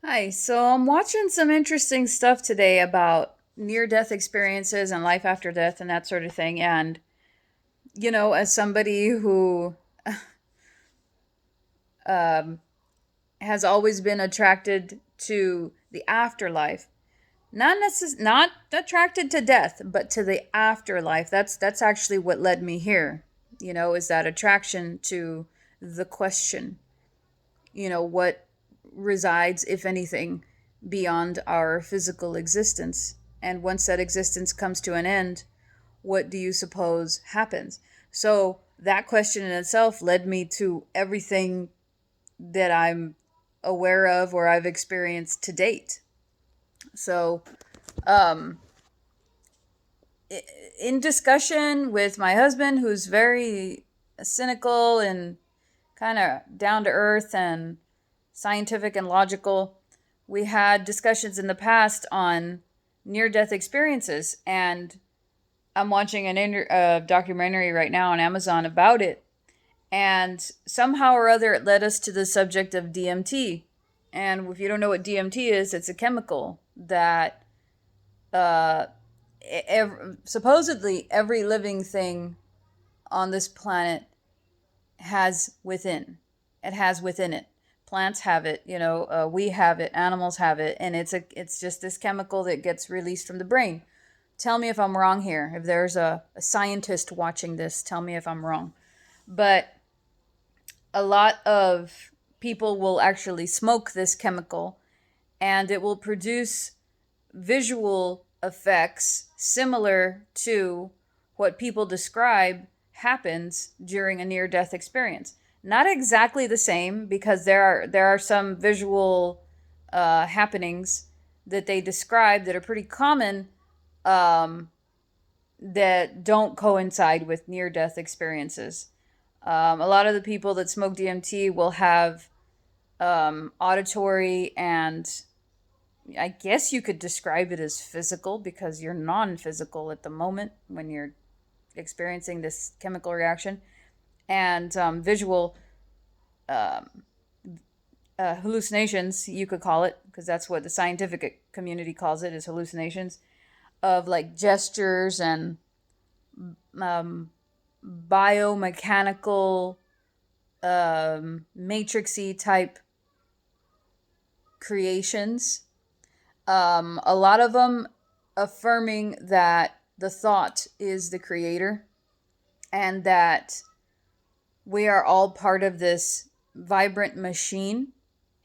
Hi, so I'm watching some interesting stuff today about near death experiences and life after death and that sort of thing. And, as somebody who um, has always been attracted to the afterlife, not attracted to death, but to the afterlife. That's actually what led me here, is that attraction to the question, what resides, if anything, beyond our physical existence. And once that existence comes to an end, what do you suppose happens? So that question in itself led me to everything that I'm aware of or I've experienced to date. So, um, in discussion with my husband, who's very cynical and kind of down to earth and scientific and logical, we had discussions in the past on near death experiences. And I'm watching a documentary right now on Amazon about it. And somehow or other, it led us to the subject of DMT. And if you don't know what DMT is, it's a chemical that uh, supposedly every living thing on this planet has within. It has within it. Plants have it, we have it, animals have it, and it's just this chemical that gets released from the brain. Tell me if I'm wrong here. If there's a scientist watching this, tell me if I'm wrong. But a lot of people will actually smoke this chemical, and it will produce visual effects similar to what people describe happens during a near death experience. Not exactly the same, because there are some visual happenings that they describe that are pretty common, um, that don't coincide with near death experiences. A lot of the people that smoke DMT will have auditory, and I guess you could describe it as physical, because you're non physical at the moment when you're experiencing this chemical reaction, and visual um, hallucinations, you could call it, because that's what the scientific community calls it, is hallucinations of like gestures and um, biomechanical, matrixy type creations. A lot of them affirming that the thought is the creator, and that we are all part of this vibrant machine,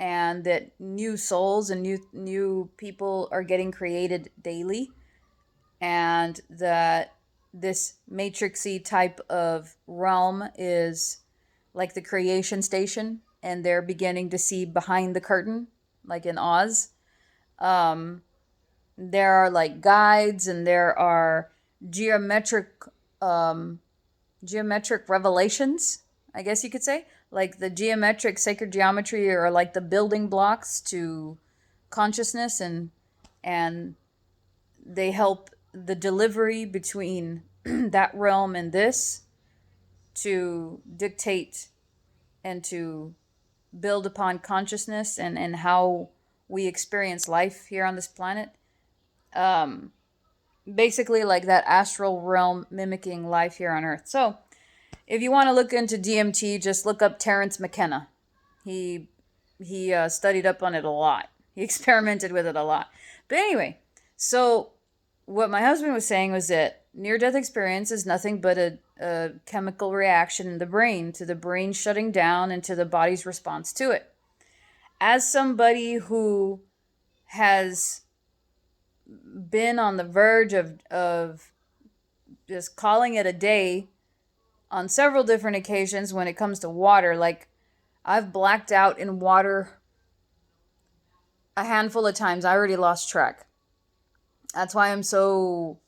and that new souls and new people are getting created daily, and that this matrixy type of realm is like the creation station, and they're beginning to see behind the curtain, like in Oz. um, there are like guides, and there are geometric um, geometric revelations, I guess you could say, like the geometric sacred geometry, or like the building blocks to consciousness, and they help the delivery between that realm and this, to dictate and to build upon consciousness, and how we experience life here on this planet. Um, Basically, like that astral realm mimicking life here on Earth. So, if you want to look into DMT, just look up Terence McKenna. He he studied up on it a lot. He experimented with it a lot. But anyway, so what my husband was saying was that near death experience is nothing but a chemical reaction in the brain, to the brain shutting down and to the body's response to it. As somebody who has been on the verge of just calling it a day on several different occasions when it comes to water, like I've blacked out in water a handful of times. I already lost track. That's why I'm so,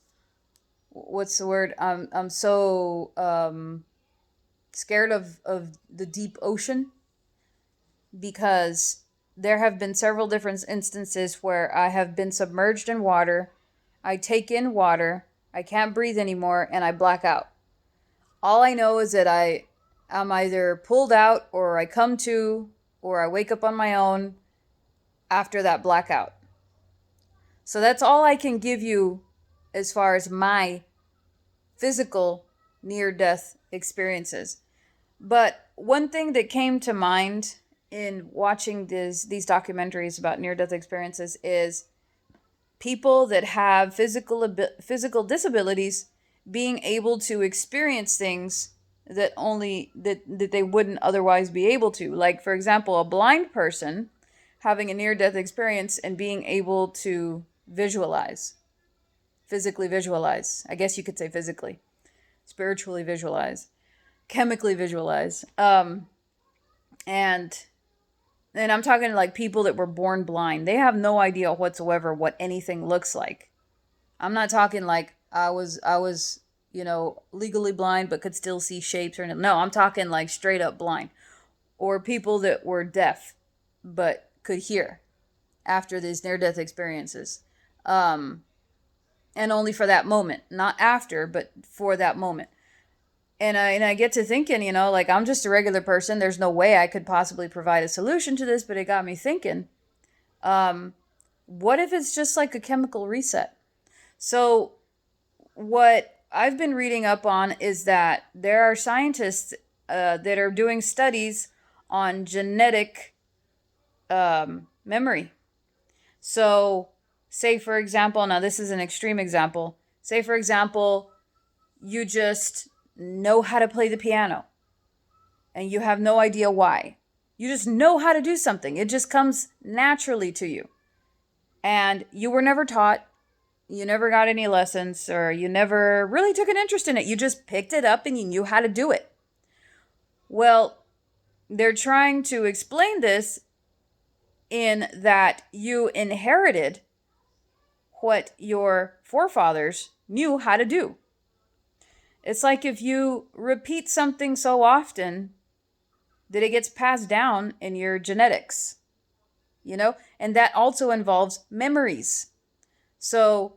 what's the word? I'm so scared of the deep ocean, because there have been several different instances where I have been submerged in water. I take in water, I can't breathe anymore, and I black out. All I know is that I'm either pulled out, or I come to, or I wake up on my own, after that blackout. So that's all I can give you as far as my physical near death experiences. But one thing that came to mind in watching these documentaries about near death experiences is people that have physical disabilities being able to experience things that they wouldn't otherwise be able to. Like, for example, a blind person having a near death experience and being able to physically visualize. I guess you could say physically, spiritually visualize, chemically visualize. And I'm talking like people that were born blind. They have no idea whatsoever what anything looks like. I'm not talking like I was, legally blind but could still see shapes or anything. No, I'm talking like straight up blind. Or people that were deaf but could hear after these near death experiences. And only for that moment, not after, but for that moment. And I get to thinking, like, I'm just a regular person. There's no way I could possibly provide a solution to this, but it got me thinking, what if it's just like a chemical reset? So what I've been reading up on is that there are scientists that are doing studies on genetic memory. So say, for example, now this is an extreme example. Say, for example, you just know how to play the piano and you have no idea why. You just know how to do something. It just comes naturally to you. And you were never taught, you never got any lessons, or you never really took an interest in it. You just picked it up and you knew how to do it. Well, they're trying to explain this in that you inherited what your forefathers knew how to do. It's like if you repeat something so often that it gets passed down in your genetics, and that also involves memories. So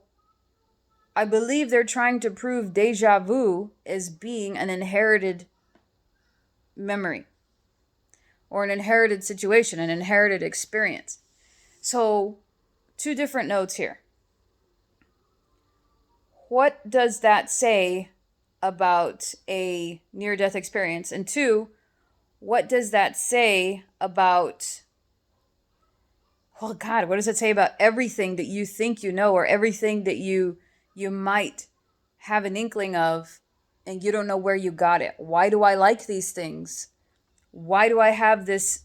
I believe they're trying to prove deja vu as being an inherited memory or an inherited situation, an inherited experience. So, two different notes here. What does that say about a near-death experience? And two, what does that say about, well, God, what does it say about everything that you think you know, or everything that you might have an inkling of and you don't know where you got it? Why do I like these things? Why do I have this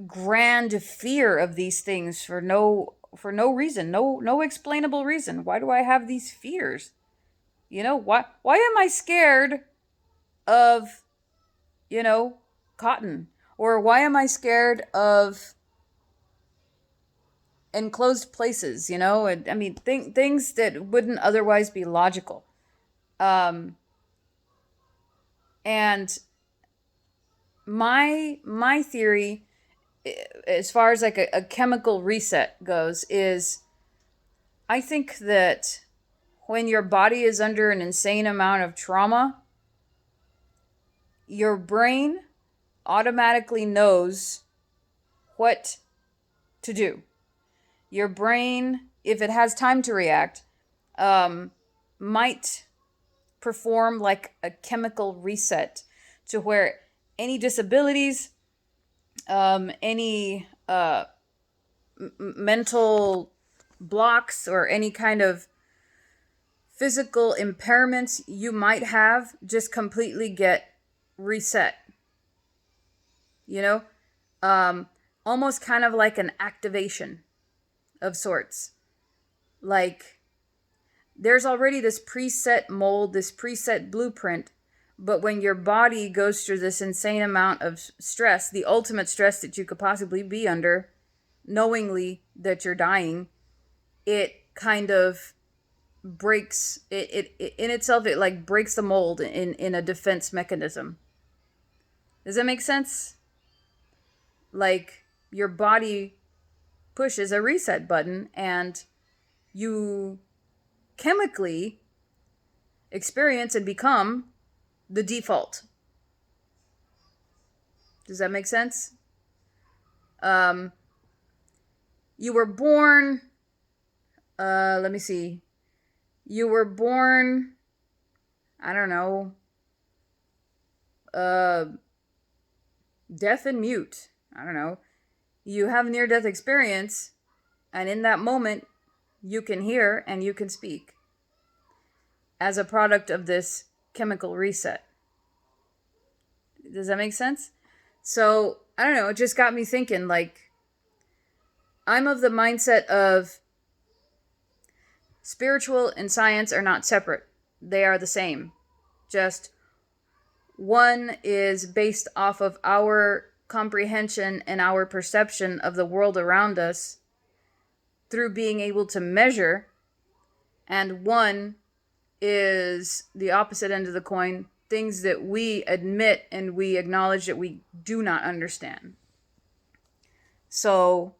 grand fear of these things for no reason, no explainable reason? Why do I have these fears? Why am I scared of, cotton? Or why am I scared of enclosed places, I mean, things that wouldn't otherwise be logical. And my theory, as far as like a chemical reset goes, is I think that when your body is under an insane amount of trauma, your brain automatically knows what to do. Your brain, if it has time to react, might perform like a chemical reset to where any disabilities, any mental blocks, or any kind of physical impairments you might have just completely get reset. Almost kind of like an activation of sorts. Like, there's already this preset mold, this preset blueprint, but when your body goes through this insane amount of stress, the ultimate stress that you could possibly be under, knowingly that you're dying, it kind of breaks it in itself. It like breaks the mold in a defense mechanism. Does that make sense? Like, your body pushes a reset button and you chemically experience and become the default. Does that make sense? You were born, let me see. You were born, I don't know, deaf and mute. I don't know. You have near death experience, and in that moment, you can hear and you can speak as a product of this chemical reset. Does that make sense? So, I don't know, it just got me thinking, like, I'm of the mindset of spiritual and science are not separate. They are the same. Just one is based off of our comprehension and our perception of the world around us through being able to measure, and one is the opposite end of the coin, things that we admit and we acknowledge that we do not understand. So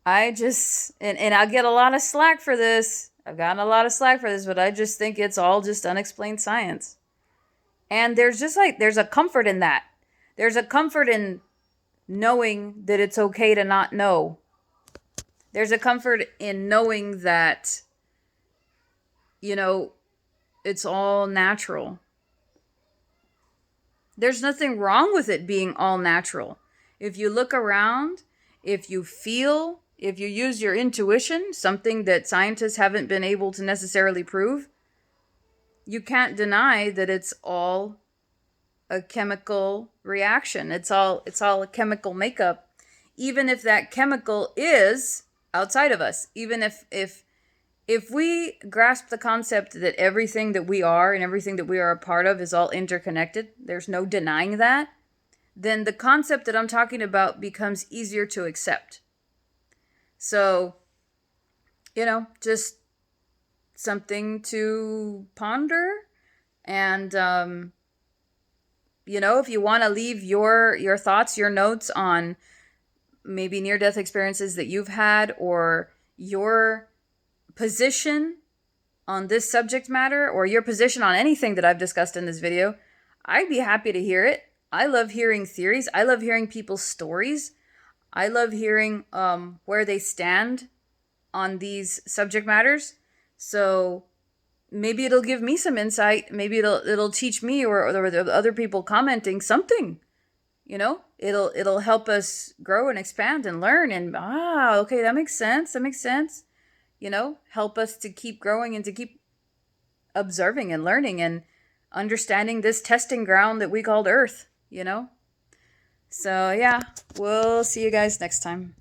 I just, and I get a lot of slack for this. I've gotten a lot of slack for this, but I just think it's all just unexplained science. And there's just like, there's a comfort in that. There's a comfort in knowing that it's okay to not know. There's a comfort in knowing that, you know, it's all natural. There's nothing wrong with it being all natural. If you look around, if you feel, if you use your intuition, something that scientists haven't been able to necessarily prove, you can't deny that it's all a chemical reaction. It's all a chemical makeup. Even if that chemical is outside of us, even if we grasp the concept that everything that we are and everything that we are a part of is all interconnected, there's no denying that, then the concept that I'm talking about becomes easier to accept. So, you know, just something to ponder. And, you know, if you want to leave your thoughts, your notes on maybe near-death experiences that you've had, or your position on this subject matter, or your position on anything that I've discussed in this video, I'd be happy to hear it. I love hearing theories. I love hearing people's stories. I love hearing where they stand on these subject matters. So maybe it'll give me some insight. Maybe it'll teach me or the other people commenting something. You know, it'll help us grow and expand and learn. And okay, that makes sense. That makes sense. You know, help us to keep growing and to keep observing and learning and understanding this testing ground that we called Earth, you know? So, yeah, we'll see you guys next time.